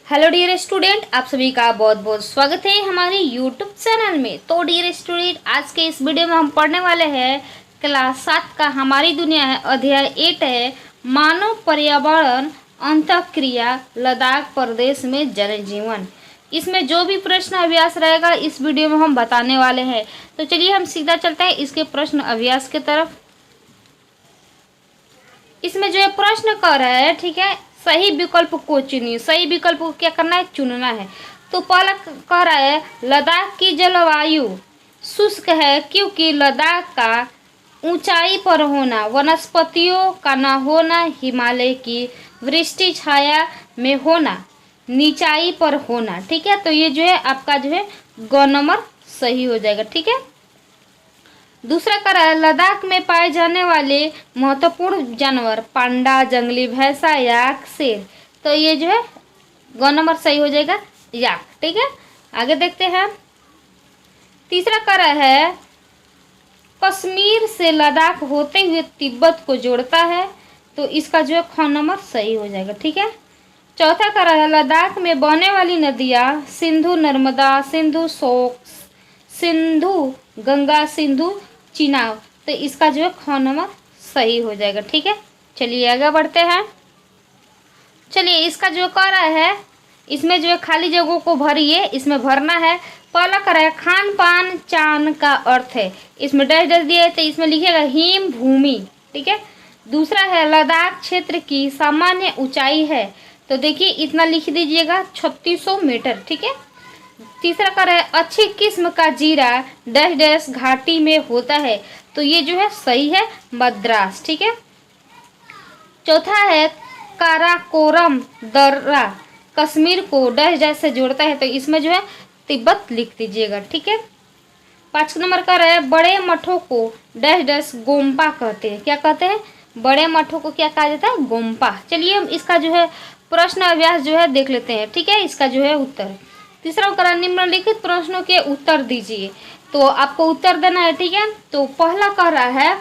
Hello dear student, आप सभी का बहुत बहुत स्वागत है हमारे यूट्यूब चैनल में। तो डियर स्टूडेंट, आज के इस वीडियो में हम पढ़ने वाले हैं क्लास 7 का हमारी दुनिया है, अध्याय 8 है मानव पर्यावरण अंतःक्रिया लद्दाख प्रदेश में जनजीवन। इसमें जो भी प्रश्न अभ्यास रहेगा इस वीडियो में हम बताने वाले हैं। तो चलिए हम सीधा चलते हैं इसके प्रश्न अभ्यास की तरफ। इसमें जो है प्रश्न कर रहा है, ठीक है, सही विकल्प को चुनिए। सही विकल्प को क्या करना है, चुनना है। तो पहला कह रहा है लद्दाख की जलवायु शुष्क है क्योंकि लद्दाख का ऊंचाई पर होना, वनस्पतियों का न होना, हिमालय की वृष्टि छाया में होना, नीचाई पर होना। ठीक है, तो ये जो है आपका जो है ग नंबर सही हो जाएगा। ठीक है, दूसरा कह रहा है लद्दाख में पाए जाने वाले महत्वपूर्ण जानवर पांडा, जंगली भैंसा, याक, शेर। तो ये जो है ग नंबर सही हो जाएगा, याक। ठीक है, आगे देखते हैं। तीसरा कह रहा है कश्मीर से लद्दाख होते हुए तिब्बत को जोड़ता है। तो इसका जो है ख नंबर सही हो जाएगा। ठीक है, चौथा कह रहा है लद्दाख में बहने वाली नदियाँ सिंधु नर्मदा, सिंधु शोक, सिंधु गंगा, सिंधु चिनाब। तो इसका जो है ख नंबर सही हो जाएगा। ठीक है, चलिए आगे बढ़ते हैं। चलिए इसका जो कह रहा है इसमें जो है खाली जगहों को भरिए, इसमें भरना है। पहला कह रहा है खान पान चान का अर्थ है, इसमें डैश डैश दिया है तो इसमें लिखिएगा हिम भूमि। ठीक है, दूसरा है लद्दाख क्षेत्र की सामान्य ऊंचाई है, तो देखिए इतना लिख दीजिएगा 3600 मीटर। ठीक है, तीसरा कह रहा है अच्छी किस्म का जीरा डैश डैश घाटी में होता है, तो ये जो है सही है मद्रास। ठीक है, चौथा है काराकोरम दर्रा कश्मीर को डैश डैश से जोड़ता है, तो इसमें जो है तिब्बत लिख दीजिएगा। ठीक है, 5 नंबर का है बड़े मठों को डैश डैश गोम्पा कहते हैं। क्या कहते हैं, बड़े मठों को क्या कहा जाता है, गोम्पा। चलिए हम इसका जो है प्रश्न अभ्यास जो है देख लेते हैं। ठीक है, इसका जो है उत्तर। तीसरा करा निम्नलिखित प्रश्नों के उत्तर दीजिए, तो आपको उत्तर देना है। ठीक है, तो पहला कह रहा है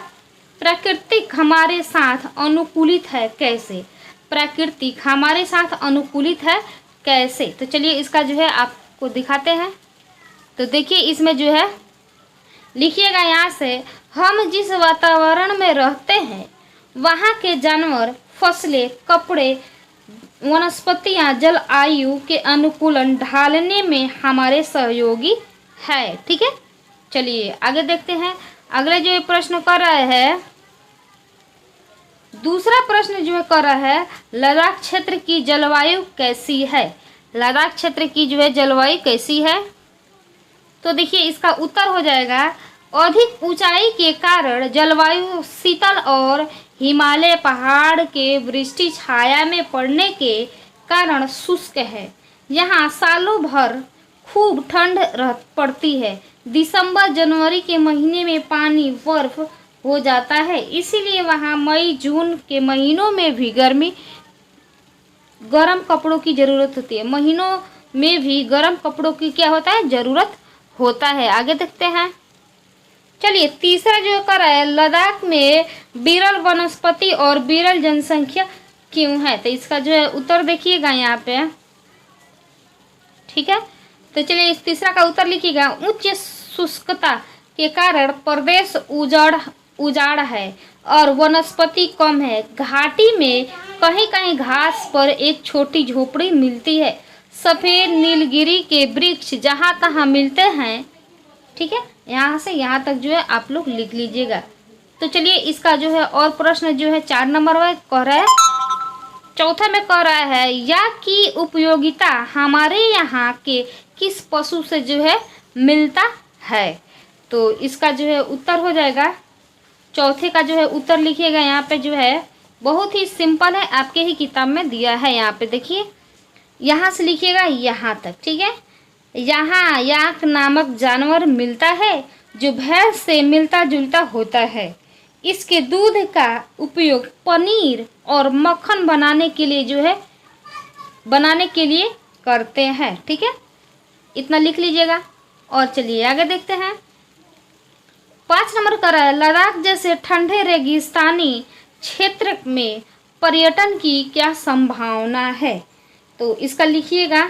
प्राकृतिक हमारे साथ अनुकूलित है कैसे। प्राकृतिक हमारे साथ अनुकूलित है कैसे, तो चलिए इसका जो है आपको दिखाते हैं। तो देखिए इसमें जो है लिखिएगा यहाँ से, हम जिस वातावरण में रहते हैं वहाँ के जानवर, फसलें, कपड़े, वनस्पतियाँ जल आयु के अनुकूलन ढालने में हमारे सहयोगी है। ठीक है, चलिए आगे देखते हैं। अगले जो प्रश्न कर रहा है, दूसरा प्रश्न जो है कर रहा है लद्दाख क्षेत्र की जलवायु कैसी है। लद्दाख क्षेत्र की जो है जलवायु कैसी है, तो देखिए इसका उत्तर हो जाएगा अधिक ऊंचाई के कारण जलवायु शीतल और हिमालय पहाड़ के वृष्टि छाया में पड़ने के कारण शुष्क है। यहाँ सालों भर खूब ठंड पड़ती है। दिसंबर जनवरी के महीने में पानी बर्फ हो जाता है, इसीलिए वहाँ मई जून के महीनों में भी गर्म कपड़ों की ज़रूरत होती है। महीनों में भी गर्म कपड़ों की क्या होता है, ज़रूरत होता है। आगे देखते हैं। चलिए तीसरा जो कर रहा है लद्दाख में विरल वनस्पति और विरल जनसंख्या क्यों है, तो इसका जो है उत्तर देखिएगा यहाँ पे। ठीक है, तो चलिए इस तीसरा का उत्तर लिखिएगा उच्च शुष्कता के कारण प्रदेश उजाड़ है और वनस्पति कम है। घाटी में कहीं कहीं घास पर एक छोटी झोपड़ी मिलती है। सफ़ेद नीलगिरी के वृक्ष जहाँ तहाँ मिलते हैं। ठीक है, यहाँ से यहाँ तक जो है आप लोग लिख लीजिएगा। तो चलिए इसका जो है और प्रश्न जो है 4 नंबर में कह रहा है, चौथा में कह रहा है या की उपयोगिता हमारे यहाँ के किस पशु से जो है मिलता है, तो इसका जो है उत्तर हो जाएगा चौथे का जो है उत्तर लिखिएगा। यहाँ पे जो है बहुत ही सिंपल है, आपके ही किताब में दिया है। यहाँ पे देखिए यहाँ से लिखिएगा यहाँ तक। ठीक है, यहाँ याक नामक जानवर मिलता है जो भैंस से मिलता जुलता होता है। इसके दूध का उपयोग पनीर और मक्खन बनाने के लिए करते हैं। ठीक है, इतना लिख लीजिएगा। और चलिए आगे देखते हैं। 5 नंबर का है लद्दाख जैसे ठंडे रेगिस्तानी क्षेत्र में पर्यटन की क्या संभावना है। तो इसका लिखिएगा